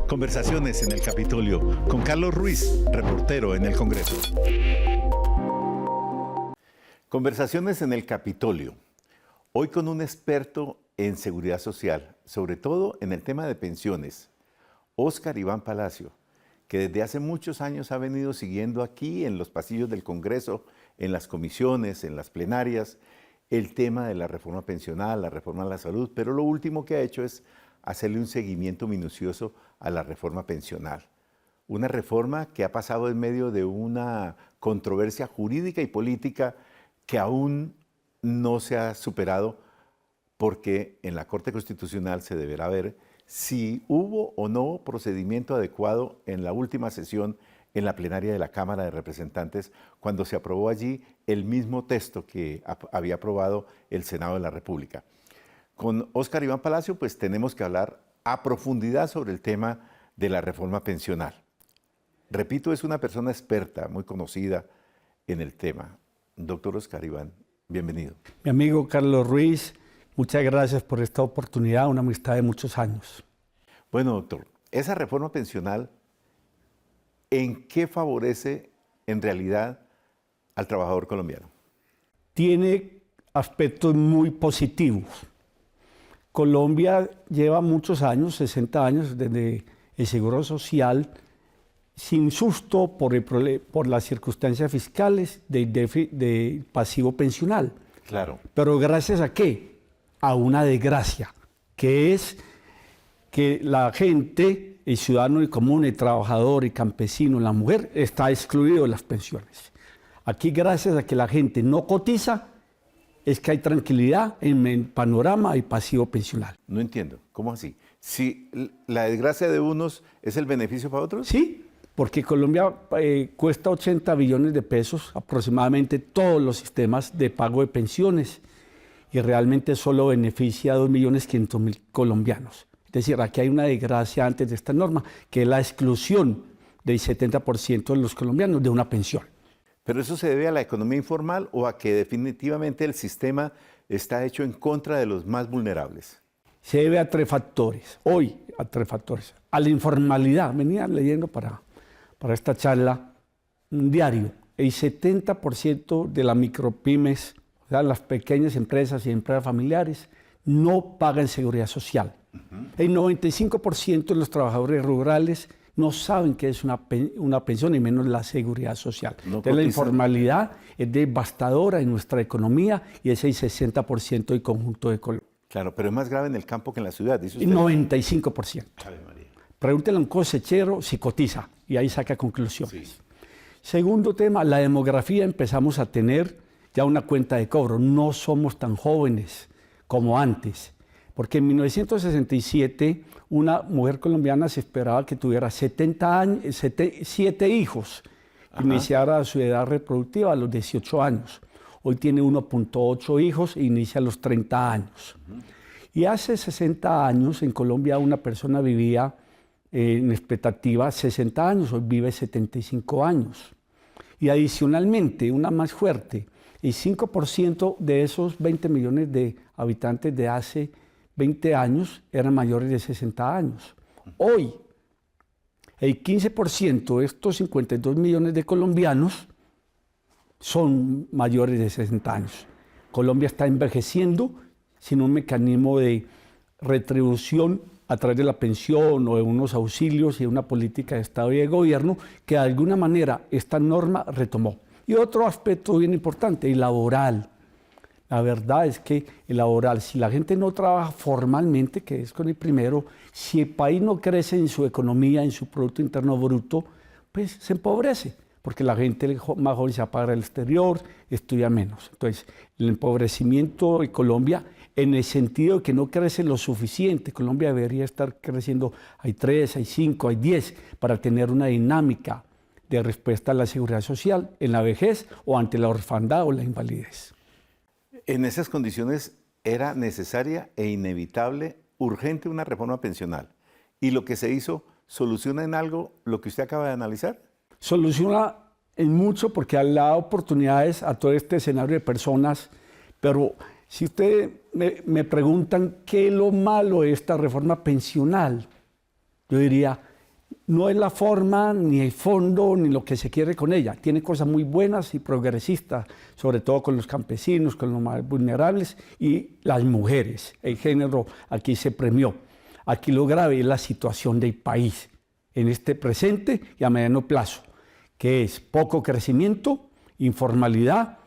Conversaciones en el Capitolio con Carlos Ruiz, reportero en el Congreso. Conversaciones en el Capitolio. Hoy con un experto en seguridad social, sobre todo en el tema de pensiones, Óscar Iván Palacio, que desde hace muchos años ha venido siguiendo aquí en los pasillos del Congreso, en las comisiones, en las plenarias, el tema de la reforma pensional, la reforma a la salud, pero lo último que ha hecho es hacerle un seguimiento minucioso a la reforma pensional. Una reforma que ha pasado en medio de una controversia jurídica y política que aún no se ha superado, porque en la Corte Constitucional se deberá ver si hubo o no procedimiento adecuado en la última sesión en la plenaria de la Cámara de Representantes, cuando se aprobó allí el mismo texto que había aprobado el Senado de la República. Con Óscar Iván Palacio, pues tenemos que hablar a profundidad sobre el tema de la reforma pensional. Repito, es una persona experta, muy conocida en el tema. Doctor Óscar Iván, bienvenido. Mi amigo Carlos Ruiz, muchas gracias por esta oportunidad, una amistad de muchos años. Bueno, doctor, esa reforma pensional, ¿en qué favorece en realidad al trabajador colombiano? Tiene aspectos muy positivos. Colombia lleva muchos años, 60 años, desde el Seguro Social, sin susto por las circunstancias fiscales de pasivo pensional. Claro. Pero ¿gracias a qué? A una desgracia, que es que la gente, el ciudadano y común, el trabajador, el campesino, la mujer, está excluido de las pensiones. Aquí, gracias a que la gente no cotiza, es que hay tranquilidad en el panorama y pasivo pensional. No entiendo, ¿cómo así? Si la desgracia de unos es el beneficio para otros. Sí, porque Colombia cuesta 80 billones de pesos, aproximadamente todos los sistemas de pago de pensiones, y realmente solo beneficia a 2.500.000 colombianos. Es decir, aquí hay una desgracia antes de esta norma, que es la exclusión del 70% de los colombianos de una pensión. ¿Pero eso se debe a la economía informal o a que definitivamente el sistema está hecho en contra de los más vulnerables? Se debe a tres factores, hoy a tres factores. A la informalidad, venía leyendo para esta charla un diario, el 70% de las micropymes, o sea, las pequeñas empresas y empresas familiares, no pagan seguridad social. El 95% de los trabajadores rurales no saben qué es una pensión y menos la seguridad social. Entonces, la informalidad es devastadora en nuestra economía y es el 60% del conjunto de Colombia. Claro, pero es más grave en el campo que en la ciudad, dice usted. El 95%. Ave María. Pregúntele a un cosechero si cotiza y ahí saca conclusiones. Sí. Segundo tema, la demografía. Empezamos a tener ya una cuenta de cobro. No somos tan jóvenes como antes. Porque en 1967 una mujer colombiana se esperaba que tuviera 7 hijos, iniciara su edad reproductiva a los 18 años. Hoy tiene 1.8 hijos e inicia a los 30 años. Y hace 60 años en Colombia una persona vivía en expectativa 60 años, hoy vive 75 años. Y adicionalmente, una más fuerte, el 5% de esos 20 millones de habitantes de hace 20 años eran mayores de 60 años. Hoy, el 15% de estos 52 millones de colombianos son mayores de 60 años. Colombia está envejeciendo sin un mecanismo de retribución a través de la pensión o de unos auxilios y una política de Estado y de gobierno que de alguna manera esta norma retomó. Y otro aspecto bien importante, el laboral. La verdad es que el laboral, si la gente no trabaja formalmente, que es con el primero, si el país no crece en su economía, en su Producto Interno Bruto, pues se empobrece, porque la gente más joven se apaga al exterior, estudia menos. Entonces, el empobrecimiento de Colombia, en el sentido de que no crece lo suficiente, Colombia debería estar creciendo, hay 3, hay 5, hay 10, para tener una dinámica de respuesta a la seguridad social en la vejez o ante la orfandad o la invalidez. En esas condiciones era necesaria e inevitable, urgente una reforma pensional. ¿Y lo que se hizo soluciona en algo lo que usted acaba de analizar? Soluciona en mucho porque ha dado oportunidades a todo este escenario de personas, pero si ustedes me preguntan qué es lo malo de esta reforma pensional, yo diría No es la forma, ni el fondo, ni lo que se quiere con ella. Tiene cosas muy buenas y progresistas, sobre todo con los campesinos, con los más vulnerables y las mujeres. El género aquí se premió. Aquí lo grave es la situación del país en este presente y a mediano plazo, que es poco crecimiento, informalidad,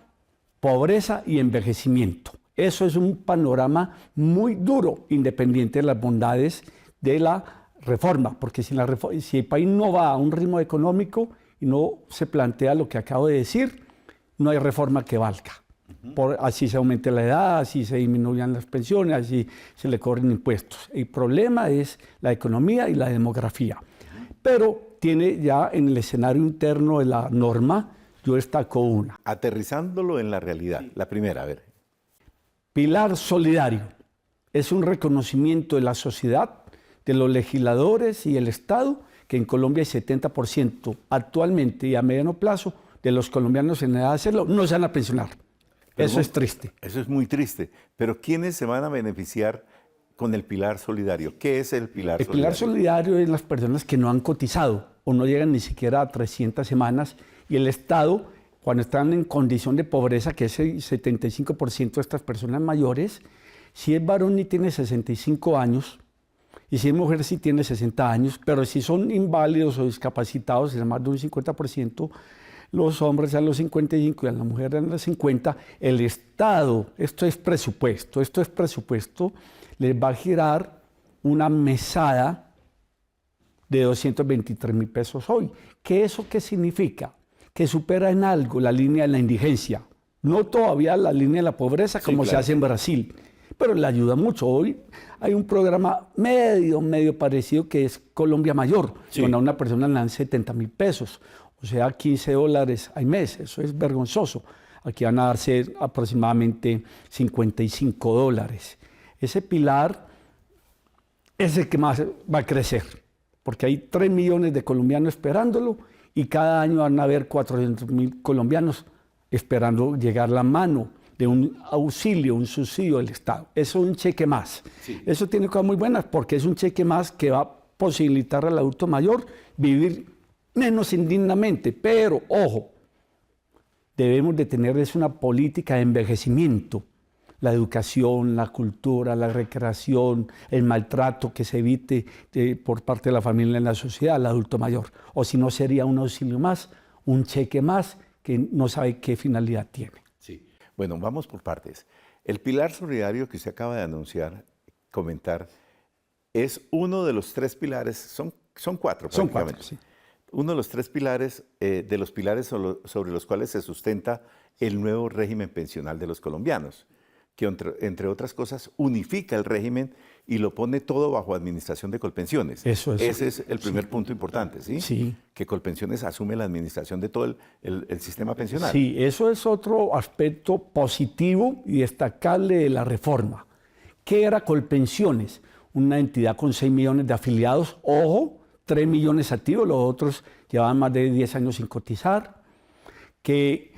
pobreza y envejecimiento. Eso es un panorama muy duro, independiente de las bondades de la reforma, porque si el país no va a un ritmo económico y no se plantea lo que acabo de decir, no hay reforma que valga. Así se aumente la edad, así se disminuyan las pensiones, así se le cobren impuestos. El problema es la economía y la demografía. Pero tiene ya en el escenario interno de la norma, yo destaco una. Aterrizándolo en la realidad, la primera, a ver. Pilar solidario es un reconocimiento de la sociedad, de los legisladores y el Estado, que en Colombia hay 70% actualmente y a mediano plazo de los colombianos en edad de hacerlo no se van a pensionar. Eso es triste. Eso es muy triste. Pero ¿quiénes se van a beneficiar con el pilar solidario? ¿Qué es el pilar solidario? El pilar solidario es las personas que no han cotizado o no llegan ni siquiera a 300 semanas y el Estado, cuando están en condición de pobreza, que es el 75% de estas personas mayores, si es varón y tiene 65 años, y si es mujer sí tiene 60 años, pero si son inválidos o discapacitados, es más de un 50%, los hombres a los 55 y a la mujer a los 50, el Estado, esto es presupuesto, les va a girar una mesada de 223.000 pesos hoy. ¿Eso qué significa? Que supera en algo la línea de la indigencia. No todavía la línea de la pobreza como se hace en Brasil, pero le ayuda mucho. Hoy hay un programa medio parecido que es Colombia Mayor, donde a una persona le dan 70.000 pesos, o sea, $15 al mes. Eso es vergonzoso. Aquí van a darse aproximadamente $55. Ese pilar es el que más va a crecer, porque hay 3 millones de colombianos esperándolo y cada año van a haber 400.000 colombianos esperando llegar la mano de un auxilio, un subsidio del Estado. Eso es un cheque más. Sí. Eso tiene cosas muy buenas porque es un cheque más que va a posibilitar al adulto mayor vivir menos indignamente. Pero, ojo, debemos de tener una política de envejecimiento. La educación, la cultura, la recreación, el maltrato que se evite por parte de la familia en la sociedad al adulto mayor. O si no, sería un auxilio más, un cheque más que no sabe qué finalidad tiene. Sí. Bueno, vamos por partes. El pilar solidario que usted acaba de anunciar, comentar, es uno de los 3 pilares, son 4 prácticamente. Son 4, sí. Uno de los 3 pilares, de los pilares sobre los cuales se sustenta el nuevo régimen pensional de los colombianos, que entre otras cosas unifica el régimen y lo pone todo bajo administración de Colpensiones. Eso es. Ese es el primer punto importante, ¿sí? Sí. Que Colpensiones asume la administración de todo el sistema pensional. Sí, eso es otro aspecto positivo y destacable de la reforma. ¿Qué era Colpensiones? Una entidad con 6 millones de afiliados, ojo, 3 millones activos, los otros llevaban más de 10 años sin cotizar, que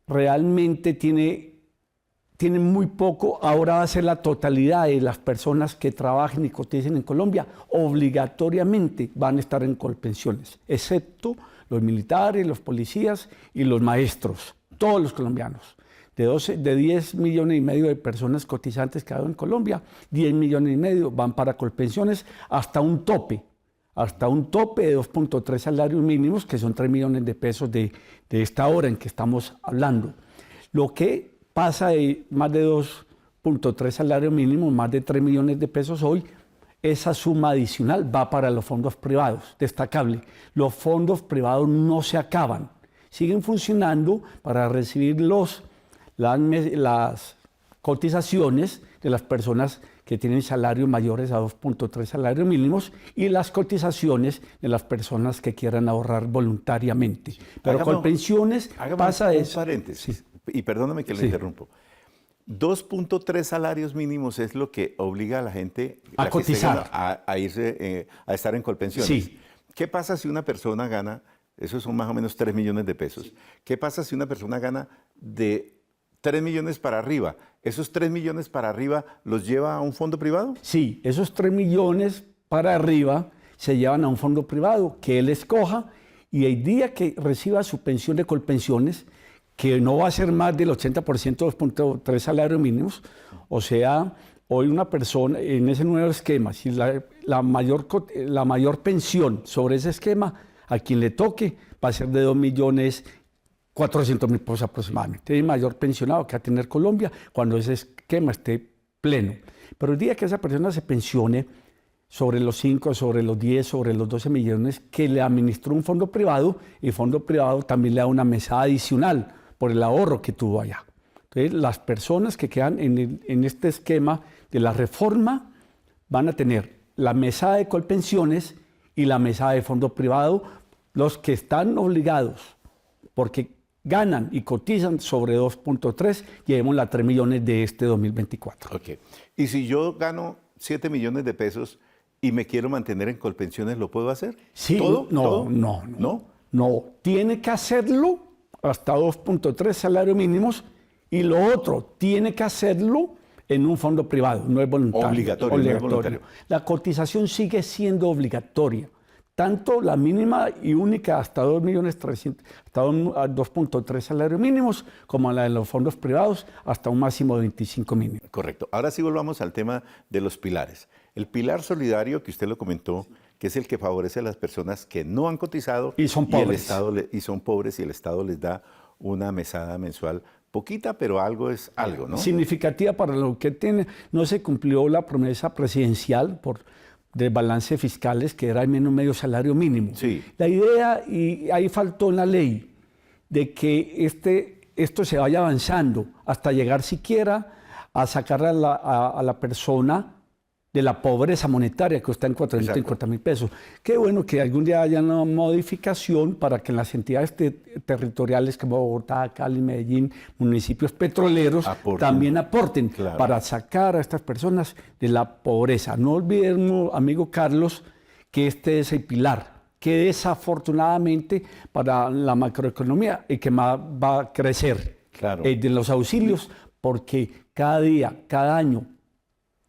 realmente tiene muy poco. Ahora va a ser la totalidad de las personas que trabajen y coticen en Colombia, obligatoriamente van a estar en Colpensiones, excepto los militares, los policías y los maestros, todos los colombianos. De 10 millones y medio de personas cotizantes que hay en Colombia, 10 millones y medio van para Colpensiones hasta un tope de 2.3 salarios mínimos, que son 3 millones de pesos de esta hora en que estamos hablando. Lo que pasa de más de 2.3 salarios mínimos, más de 3 millones de pesos hoy, esa suma adicional va para los fondos privados, destacable. Los fondos privados no se acaban, siguen funcionando para recibir las cotizaciones de las personas que tienen salarios mayores a 2.3 salarios mínimos y las cotizaciones de las personas que quieran ahorrar voluntariamente. Pero con pensiones pasa eso. Paréntesis, sí. Y perdóname que le interrumpo. 2.3 salarios mínimos es lo que obliga a la gente a cotizar, a irse, a estar en Colpensiones. Sí. ¿Qué pasa si una persona gana, esos son más o menos 3 millones de pesos, sí. ¿Qué pasa si una persona gana de 3 millones para arriba? ¿Esos 3 millones para arriba los lleva a un fondo privado? Sí, esos 3 millones para arriba se llevan a un fondo privado que él escoja y el día que reciba su pensión de Colpensiones, que no va a ser más del 80% de 2.3 salarios mínimos, o sea, hoy una persona en ese nuevo esquema, si la mayor pensión sobre ese esquema, a quien le toque, va a ser de 2.400.000 pesos aproximadamente. El mayor pensionado que va a tener Colombia cuando ese esquema esté pleno. Pero el día que esa persona se pensione, sobre los 5, sobre los 10, sobre los 12 millones que le administró un fondo privado, el fondo privado también le da una mesada adicional por el ahorro que tuvo allá. Entonces, las personas que quedan en este esquema de la reforma van a tener la mesada de Colpensiones y la mesada de fondo privado, los que están obligados, porque ganan y cotizan sobre 2.3, llevemos la 3 millones de este 2024. Ok. Y si yo gano 7 millones de pesos y me quiero mantener en Colpensiones, ¿lo puedo hacer? Sí, ¿Todo? no, ¿Todo? no, no, ¿No? no. Tiene que hacerlo hasta 2.3 salarios mínimos y lo otro, tiene que hacerlo en un fondo privado, no es voluntario. Obligatorio, no es voluntario. La cotización sigue siendo obligatoria. Tanto la mínima y única hasta 2.300.000, hasta 2.3 salarios mínimos, como la de los fondos privados hasta un máximo de 25 mínimos. Correcto. Ahora sí volvamos al tema de los pilares. El pilar solidario, que usted lo comentó, que es el que favorece a las personas que no han cotizado y son pobres. Y el Estado son pobres y el Estado les da una mesada mensual. Poquita, pero algo es algo, ¿no? Significativa para lo que tiene. No se cumplió la promesa presidencial de balance fiscales, que era al menos medio salario mínimo. Sí. La idea, y ahí faltó en la ley, de que esto se vaya avanzando hasta llegar siquiera a sacar a la persona de la pobreza monetaria, que está en 450.000 pesos. Qué bueno que algún día haya una modificación para que en las entidades territoriales como Bogotá, Cali, Medellín, municipios petroleros, también aporten para sacar a estas personas de la pobreza. No olvidemos, amigo Carlos, que este es el pilar, que desafortunadamente para la macroeconomía y que más va a crecer, de los auxilios, porque cada día, cada año,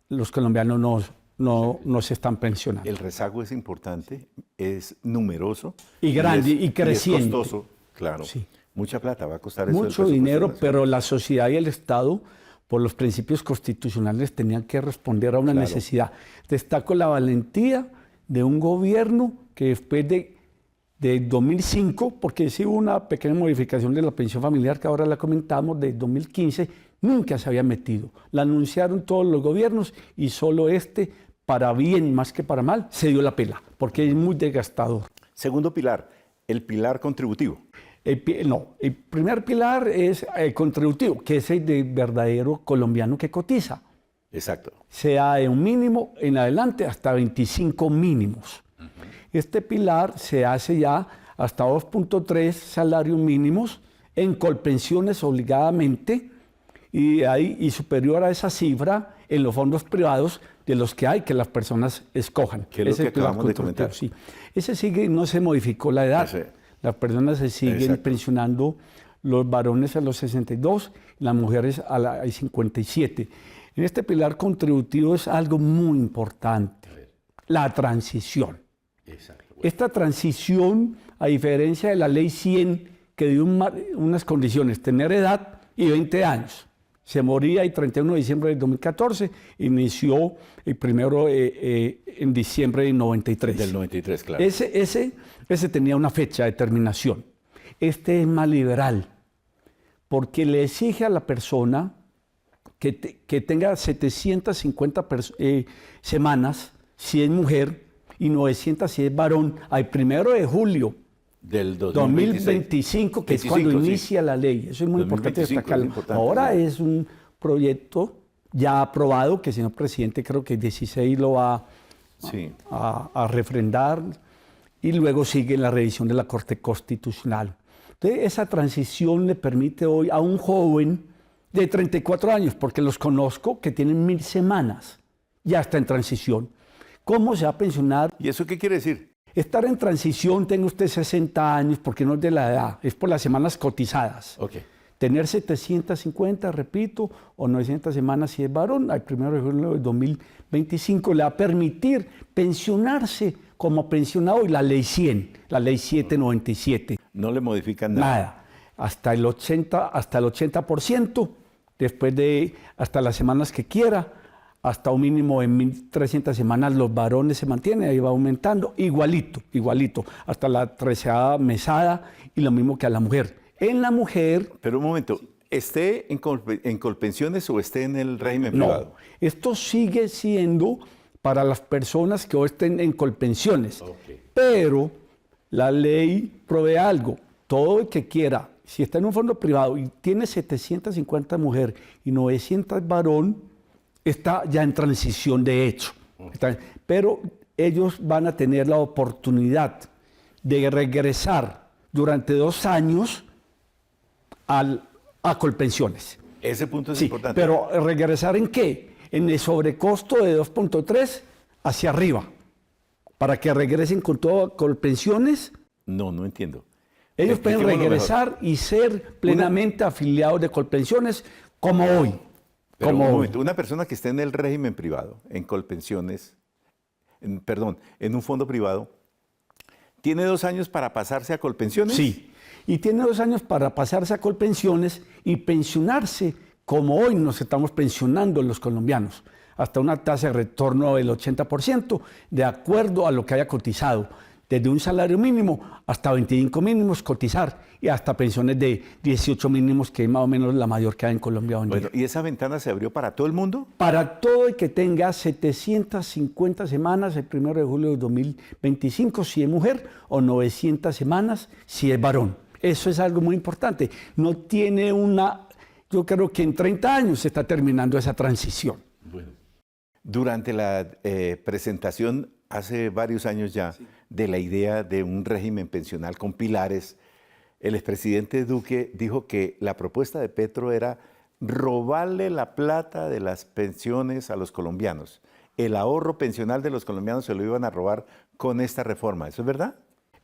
los colombianos no se están pensionando. El rezago es importante, es numeroso. Y grande y creciente. Y es costoso, claro. Sí. Mucha plata va a costar eso. Mucho dinero, pero la sociedad y el Estado, por los principios constitucionales, tenían que responder a una necesidad. Destaco la valentía de un gobierno que después de 2005, porque sí hubo una pequeña modificación de la pensión familiar que ahora la comentamos, de 2015, nunca se había metido. La anunciaron todos los gobiernos y solo para bien más que para mal, se dio la pela, porque es muy desgastador. Segundo pilar, el pilar contributivo. El primer pilar es el contributivo, que es el de verdadero colombiano que cotiza. Exacto. Sea de un mínimo en adelante hasta 25 mínimos. Este pilar se hace ya hasta 2.3 salarios mínimos en Colpensiones obligadamente y superior a esa cifra en los fondos privados de los que hay que las personas escojan. Que es lo que acabamos de comentar. Sí. Ese sigue, no se modificó la edad. Las personas se siguen pensionando, los varones a los 62, las mujeres a los 57. En este pilar contributivo es algo muy importante, la transición. Exacto. Esta transición, a diferencia de la ley 100, que dio unas condiciones, tener edad y 20 años. Se moría el 31 de diciembre del 2014, inició el primero en diciembre del 93. Del 93, claro. Ese tenía una fecha de terminación. Este es más liberal, porque le exige a la persona que tenga 750 semanas si es mujer y 900 si es varón, al 1 de julio del 2025, que es cuando inicia la ley. Eso es muy importante destacarlo. Ahora es un proyecto ya aprobado, que el señor presidente creo que el 16 lo va a refrendar, y luego sigue la revisión de la Corte Constitucional. Entonces, esa transición le permite hoy a un joven de 34 años, porque los conozco, que tienen 1000 semanas, ya está en transición. ¿Cómo se va a pensionar? ¿Y eso qué quiere decir? Estar en transición, tenga usted 60 años, porque no es de la edad, es por las semanas cotizadas. Okay. tener 750, repito, o 900 semanas si es varón, al 1 de julio de 2025 le va a permitir pensionarse como pensionado y la ley 100, la ley 797. No le modifican nada. Nada, hasta el 80%, después de hasta las semanas que quiera, hasta un mínimo de 1.300 semanas los varones se mantienen, ahí va aumentando, igualito, hasta la 13ª mesada y lo mismo que a la mujer. En la mujer... Pero un momento, ¿esté en Colpensiones o esté en el régimen privado? No, esto sigue siendo para las personas que hoy estén en Colpensiones. Okay. Pero la ley provee algo. Todo el que quiera, si está en un fondo privado y tiene 750 mujer y 900 varón, está ya en transición de hecho. Pero ellos van a tener la oportunidad de regresar durante 2 años a Colpensiones. Ese punto es Sí, importante. pero ¿regresar en qué? En el sobrecosto de 2.3 hacia arriba, para que regresen con todo a Colpensiones. No entiendo. Ellos pueden Expliquémoslo regresar mejor. y ser plenamente afiliados de Colpensiones como hoy. Pero como un hoy. momento, una persona que esté en el régimen privado, en Colpensiones, en un fondo privado, ¿tiene 2 años para pasarse a Colpensiones? Sí, y tiene 2 años para pasarse a Colpensiones y pensionarse como hoy nos estamos pensionando los colombianos, hasta una tasa de retorno del 80%, de acuerdo a lo que haya cotizado, desde un salario mínimo hasta 25 mínimos cotizar y hasta pensiones de 18 mínimos, que es más o menos la mayor que hay en Colombia hoy en día. Bueno, ¿y esa ventana se abrió para todo el mundo? Para todo el que tenga 750 semanas el 1 de julio de 2025 si es mujer o 900 semanas si es varón. Eso es algo muy importante. No tiene yo creo que en 30 años se está terminando esa transición. Bueno. Durante la presentación, hace varios años ya, de la idea de un régimen pensional con pilares, el expresidente Duque dijo que la propuesta de Petro era robarle la plata de las pensiones a los colombianos. El ahorro pensional de los colombianos se lo iban a robar con esta reforma. ¿Eso es verdad?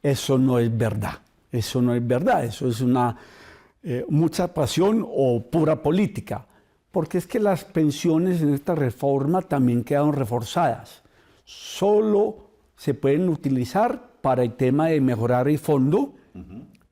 Eso no es verdad. Eso no es verdad. Eso es mucha pasión o pura política. Porque es que las pensiones en esta reforma también quedaron reforzadas. Solo se pueden utilizar para el tema de mejorar el fondo,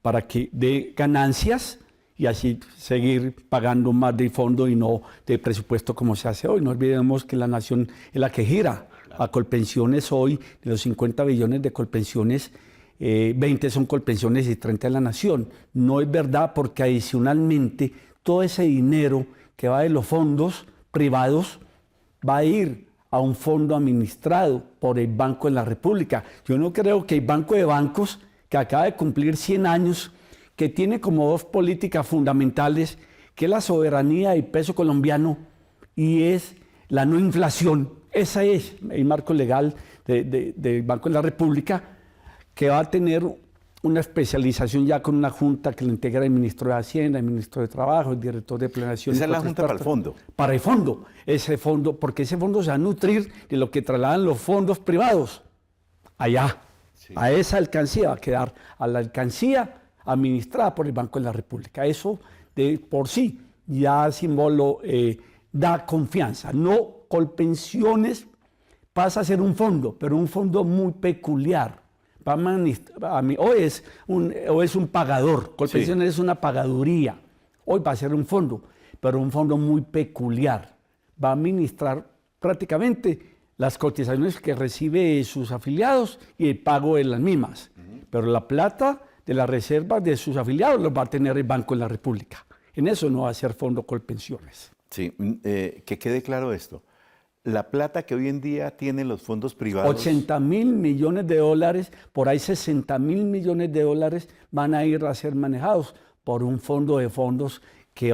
para que dé ganancias y así seguir pagando más del fondo y no del presupuesto como se hace hoy. No olvidemos que la nación es la que gira. A Colpensiones hoy, de los 50 billones de Colpensiones, 20 son Colpensiones y 30 de la nación. No es verdad, porque adicionalmente todo ese dinero que va de los fondos privados va a ir a un fondo administrado por el Banco de la República. Yo no creo que el Banco de Bancos, que acaba de cumplir 100 años, que tiene como 2 políticas fundamentales, que es la soberanía del peso colombiano y es la no inflación. Ese es el marco legal del Banco de la República, que va a tener una especialización ya con una junta que le integra el ministro de Hacienda, el ministro de Trabajo, el director de Planeación. Esa es la junta para el fondo. Para el fondo. Ese fondo, porque ese fondo se va a nutrir de lo que trasladan los fondos privados allá. Sí. A esa alcancía va a quedar, a la alcancía administrada por el Banco de la República. Eso de por sí ya símbolo da confianza. No, Colpensiones pasa a ser un fondo, pero un fondo muy peculiar. Hoy es un pagador, Colpensiones es una pagaduría. Hoy va a ser un fondo, pero un fondo muy peculiar. Va a administrar prácticamente las cotizaciones que recibe sus afiliados y el pago de las mismas. Pero la plata de las reservas de sus afiliados los va a tener el Banco de la República. En eso no va a ser fondo Colpensiones. Sí, que quede claro esto. La plata que hoy en día tienen los fondos privados... 80.000 millones de dólares, por ahí 60.000 millones de dólares van a ir a ser manejados por un fondo de fondos que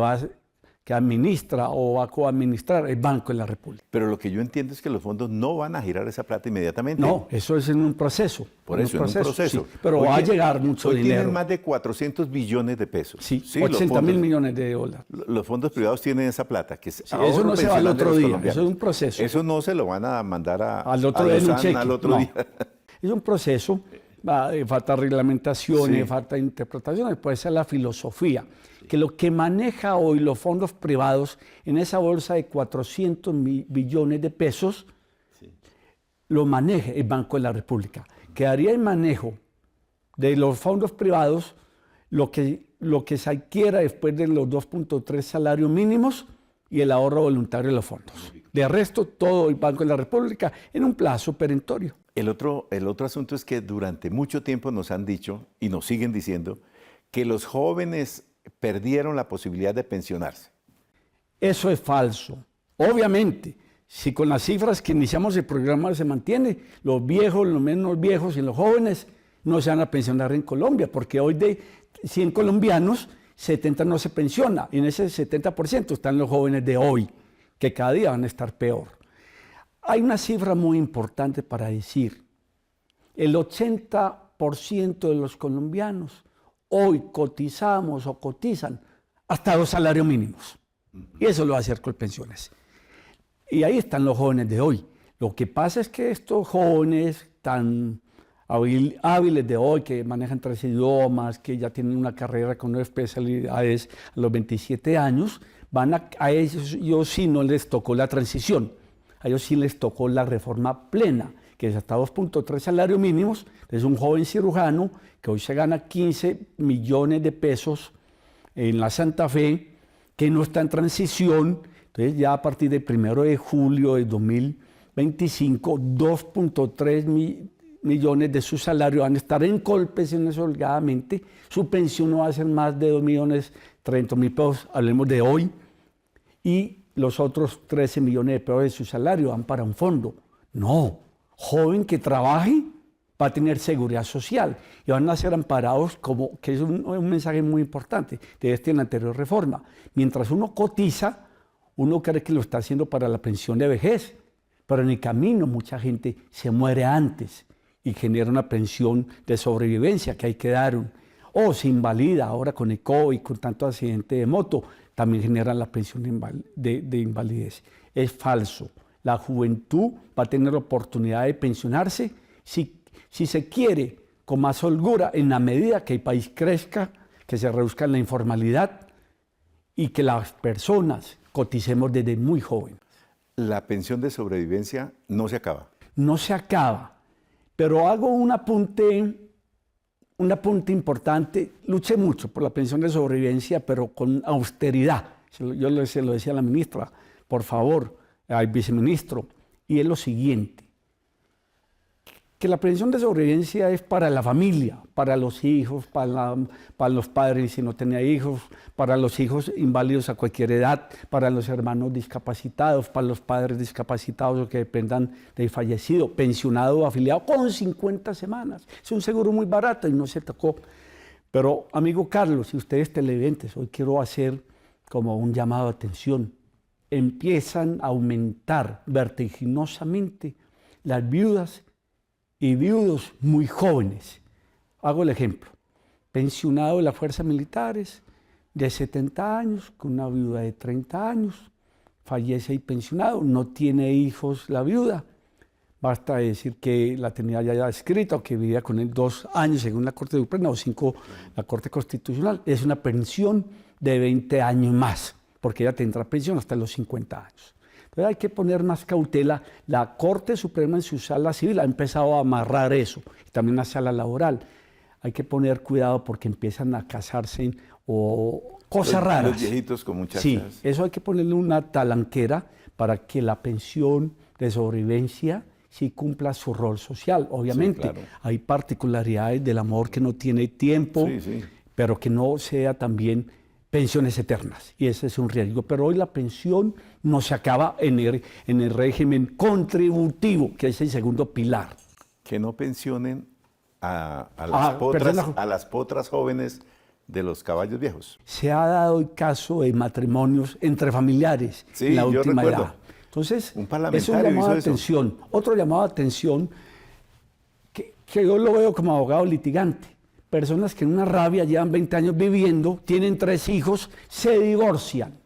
administra o va a coadministrar el Banco de la República. Pero lo que yo entiendo es que los fondos no van a girar esa plata inmediatamente. No, eso es en un proceso. Por eso, en un proceso. Sí, pero va a llegar mucho hoy dinero. Tienen más de 400 billones de pesos. Sí, 80.000 millones de dólares. Los fondos privados tienen esa plata. Que sí, eso no se va al otro día, eso es un proceso. Eso no se lo van a mandar al otro día. al otro día. Es un proceso falta reglamentaciones, Sí. falta interpretaciones, puede ser la filosofía, que lo que maneja hoy los fondos privados en esa bolsa de 400 billones de pesos, lo maneja el Banco de la República. Quedaría en manejo de los fondos privados lo que se adquiera después de los 2.3 salarios mínimos y el ahorro voluntario de los fondos. De resto, todo el Banco de la República en un plazo perentorio. El otro asunto es que durante mucho tiempo nos han dicho, y nos siguen diciendo, que los jóvenes perdieron la posibilidad de pensionarse. Eso es falso. Obviamente, si con las cifras que iniciamos el programa se mantiene, los viejos, los menos viejos y los jóvenes no se van a pensionar en Colombia, porque hoy de 100 colombianos, 70 no se pensiona. Y en ese 70% están los jóvenes de hoy, que cada día van a estar peor. Hay una cifra muy importante para decir. El 80% de los colombianos hoy cotizamos o cotizan hasta 2 salarios mínimos. Y eso lo va a hacer Colpensiones. Y ahí están los jóvenes de hoy. Lo que pasa es que estos jóvenes tan hábiles de hoy, que manejan 3 idiomas, que ya tienen una carrera con 9 especialidades a los 27 años, a ellos sí no les tocó la transición, a ellos sí les tocó la reforma plena, que es hasta 2.3 salarios mínimos. Es un joven cirujano que hoy se gana 15 millones de pesos en la Santa Fe, que no está en transición. Entonces ya a partir del 1 de julio de 2025, 2.3 millones de su salario van a estar en Colpensiones holgadamente. Su pensión no va a ser más de 2.030.000 pesos, hablemos de hoy. Y los otros 13 millones de pesos de su salario van para un fondo. No, joven que trabaje va a tener seguridad social y van a ser amparados, como que es un mensaje muy importante de la anterior reforma. Mientras uno cotiza, uno cree que lo está haciendo para la pensión de vejez, pero en el camino mucha gente se muere antes y genera una pensión de sobrevivencia que hay que dar, o se invalida ahora con el COVID, con tanto accidente de moto, también generan la pensión de invalidez. Es falso. La juventud va a tener oportunidad de pensionarse si se quiere con más holgura, en la medida que el país crezca, que se reduzca la informalidad y que las personas coticemos desde muy joven. La pensión de sobrevivencia no se acaba. No se acaba, pero hago un apunte importante. Luché mucho por la pensión de sobrevivencia, pero con austeridad. Yo se lo decía a la ministra, por favor, al viceministro, y es lo siguiente, que la pensión de sobrevivencia es para la familia, para los hijos, para los padres si no tenía hijos, para los hijos inválidos a cualquier edad, para los hermanos discapacitados, para los padres discapacitados o que dependan del fallecido, pensionado o afiliado con 50 semanas. Es un seguro muy barato y no se tocó. Pero, amigo Carlos, y ustedes televidentes, hoy quiero hacer como un llamado de atención. Empiezan a aumentar vertiginosamente las viudas y viudos muy jóvenes. Hago el ejemplo. Pensionado de las fuerzas militares de 70 años, con una viuda de 30 años, fallece y pensionado, no tiene hijos la viuda. Basta decir que la tenía ya escrita o que vivía con él 2 años según la Corte Suprema o 5 la Corte Constitucional. Es una pensión de 20 años más, porque ella tendrá pensión hasta los 50 años. Entonces hay que poner más cautela. La Corte Suprema en su sala civil ha empezado a amarrar eso, y también la sala laboral. Hay que poner cuidado porque empiezan a casarse o cosas raras. Los viejitos con muchachas. Sí, eso hay que ponerle una talanquera para que la pensión de sobrevivencia sí cumpla su rol social. Obviamente, Sí, claro. hay particularidades del amor que no tiene tiempo, Sí. pero que no sea también pensiones eternas, y ese es un riesgo. Pero hoy la pensión no se acaba en el régimen contributivo, que es el segundo pilar. Que no pensionen a las potras jóvenes de los caballos viejos. Se ha dado el caso de matrimonios entre familiares Sí, en la yo última recuerdo. edad. Entonces, Un es parlamentario un llamado hizo de eso. atención. Otro llamado de atención que yo lo veo como abogado litigante. Personas que en una rabia llevan 20 años viviendo, tienen 3 hijos, se divorcian.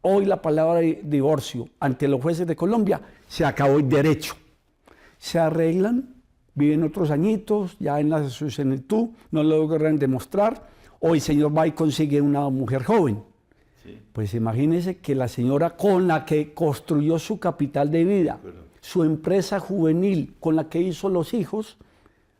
Hoy la palabra divorcio ante los jueces de Colombia se acabó el derecho. Se arreglan viven otros añitos, ya en la su senectud, no lo logran demostrar, o el señor va y consigue una mujer joven. Sí. Pues imagínense que la señora con la que construyó su capital de vida, su empresa juvenil, con la que hizo los hijos,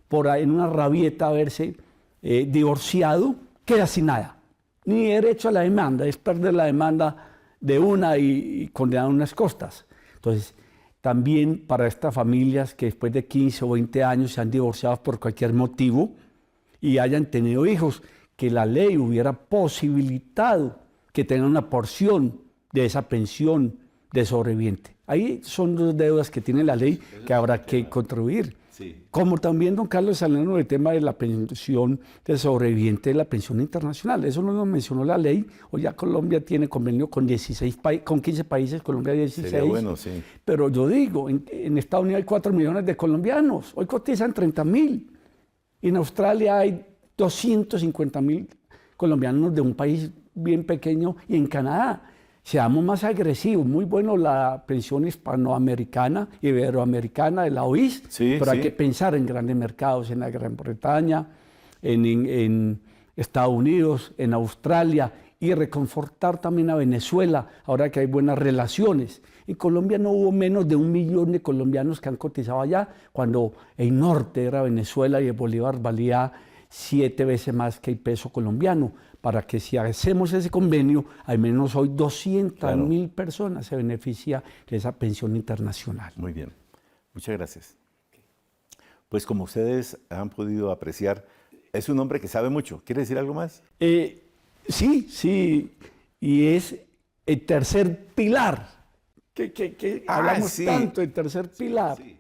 por ahí en una rabieta haberse divorciado, queda sin nada. Ni derecho a la demanda, es perder la demanda de una y condenar unas costas. Entonces, también para estas familias que después de 15 o 20 años se han divorciado por cualquier motivo y hayan tenido hijos, que la ley hubiera posibilitado que tengan una porción de esa pensión de sobreviviente. Ahí son dos deudas que tiene la ley que habrá que contribuir. Sí. Como también don Carlos hablando del tema de la pensión de sobreviviente de la pensión internacional. Eso no lo mencionó la ley. Hoy ya Colombia tiene convenio con 15 países, Colombia 16. Sería bueno, sí. Pero yo digo, en Estados Unidos hay 4 millones de colombianos. Hoy cotizan 30.000. En Australia hay 250.000 colombianos de un país bien pequeño y en Canadá. Seamos más agresivos, muy bueno la pensión hispanoamericana, iberoamericana de la OIS, Sí, pero hay sí. que pensar en grandes mercados, en la Gran Bretaña, en Estados Unidos, en Australia, y reconfortar también a Venezuela, ahora que hay buenas relaciones. En Colombia no hubo menos de 1 millón de colombianos que han cotizado allá, cuando el norte era Venezuela y el bolívar valía 7 veces más que el peso colombiano, para que si hacemos ese convenio, al menos hoy 200.000 personas se benefician de esa pensión internacional. Muy bien, muchas gracias. Pues como ustedes han podido apreciar, es un hombre que sabe mucho. ¿Quiere decir algo más? Sí, y es el tercer pilar, que hablamos sí. tanto, el tercer pilar. Sí.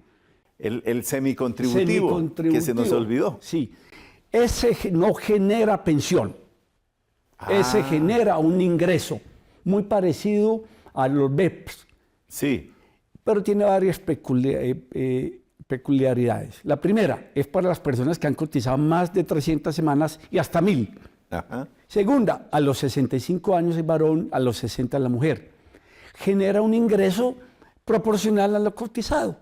El semicontributivo, que se nos olvidó. Sí, ese no genera pensión. Ese genera un ingreso muy parecido a los BEPS, Sí, pero tiene varias peculiaridades. La primera es para las personas que han cotizado más de 300 semanas y hasta 1.000. ajá. Segunda, a los 65 años el varón, a los 60 la mujer. Genera un ingreso proporcional a lo cotizado.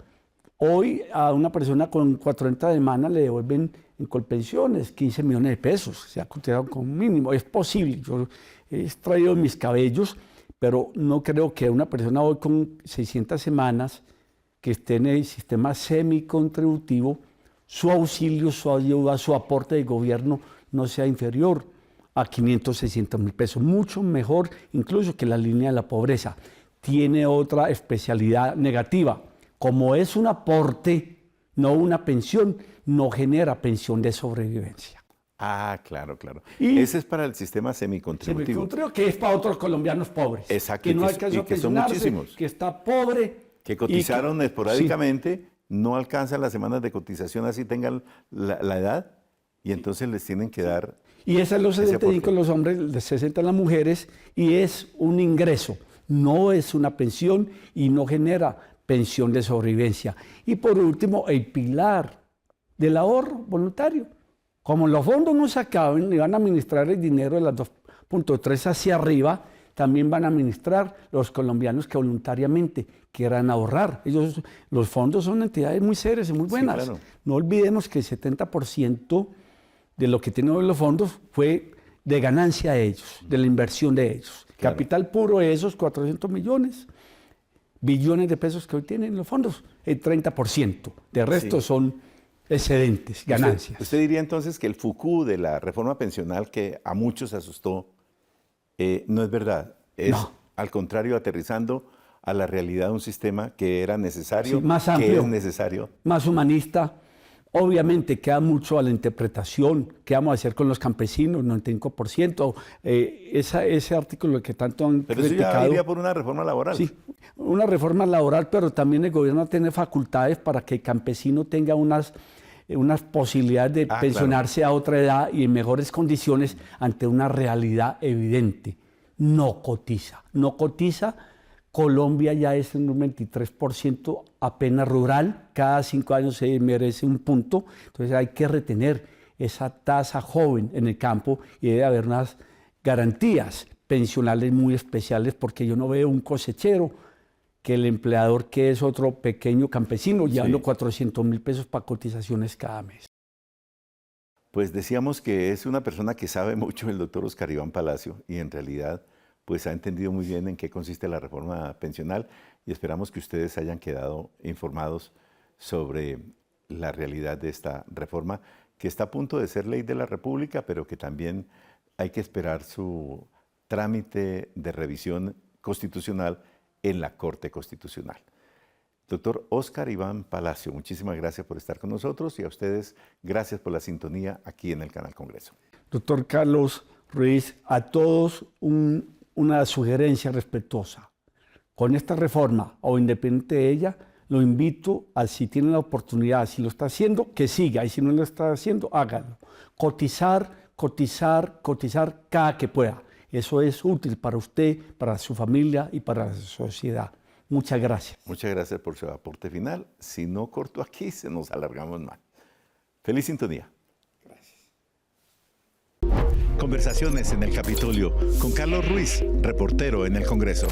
Hoy a una persona con 40 semanas le devuelven en Colpensiones 15 millones de pesos, se ha cotizado con mínimo. Es posible, yo he extraído mis cabellos, pero no creo que una persona hoy con 600 semanas que esté en el sistema semicontributivo, su auxilio, su ayuda, su aporte de gobierno no sea inferior a 500, 600.000 pesos. Mucho mejor incluso que la línea de la pobreza. Tiene otra especialidad negativa. Como es un aporte, no una pensión, no genera pensión de sobrevivencia. Ah, claro, claro. Y- Ese es para el sistema semicontributivo. Creo que es para otros colombianos pobres. Exacto, Que no y que- alcanzó y a que son pensionarse, muchísimos. que está pobre. Que y cotizaron sí. esporádicamente, no alcanzan las semanas de cotización así tengan la edad, y entonces les tienen que dar... Y ese es los Ese 65 aporte. los hombres, de 60 las mujeres, y es un ingreso, no es una pensión y no genera pensión de sobrevivencia. Y por último, el pilar del ahorro voluntario. Como los fondos no se acaban y van a administrar el dinero de las 2.3 hacia arriba, también van a administrar los colombianos que voluntariamente quieran ahorrar. Los fondos son entidades muy serias y muy buenas. claro. No olvidemos que el 70% de lo que tienen hoy los fondos fue de ganancia de ellos, de la inversión de ellos. Claro. Capital puro de esos 400 billones de pesos que hoy tienen los fondos, el 30%. De resto Sí. son excedentes, ganancias. ¿Usted diría entonces que el FUCU de la reforma pensional que a muchos asustó no es verdad? Es No. al contrario, aterrizando a la realidad de un sistema que era necesario, Sí, más que amplio. es necesario. Más humanista. Obviamente queda mucho a la interpretación. ¿Qué vamos a hacer con los campesinos? 95%. Ese artículo que tanto han Pero eso ya criticado. iría por una reforma laboral. Sí, una reforma laboral, pero también el gobierno tiene facultades para que el campesino tenga unas posibilidades de Claro. pensionarse a otra edad y en mejores condiciones ante una realidad evidente. No cotiza. Colombia ya es en un 23% apenas rural, cada 5 años se merece un punto, entonces hay que retener esa tasa joven en el campo y debe haber unas garantías pensionales muy especiales porque yo no veo un cosechero que el empleador, que es otro pequeño campesino, llevando Sí. 400.000 pesos para cotizaciones cada mes. Pues decíamos que es una persona que sabe mucho, el doctor Óscar Iván Palacio, y en realidad pues ha entendido muy bien en qué consiste la reforma pensional y esperamos que ustedes hayan quedado informados sobre la realidad de esta reforma que está a punto de ser ley de la República, pero que también hay que esperar su trámite de revisión constitucional en la Corte Constitucional. Doctor Óscar Iván Palacio, muchísimas gracias por estar con nosotros y a ustedes gracias por la sintonía aquí en el Canal Congreso. Doctor Carlos Ruiz, a todos una sugerencia respetuosa. Con esta reforma, o independiente de ella, lo invito a, si tiene la oportunidad, si lo está haciendo, que siga, y si no lo está haciendo, hágalo. Cotizar, cotizar, cotizar cada que pueda. Eso es útil para usted, para su familia y para la sociedad. Muchas gracias. Muchas gracias por su aporte final. Si no corto aquí, se nos alargamos más. Feliz sintonía. Conversaciones en el Capitolio con Carlos Ruiz, reportero en el Congreso.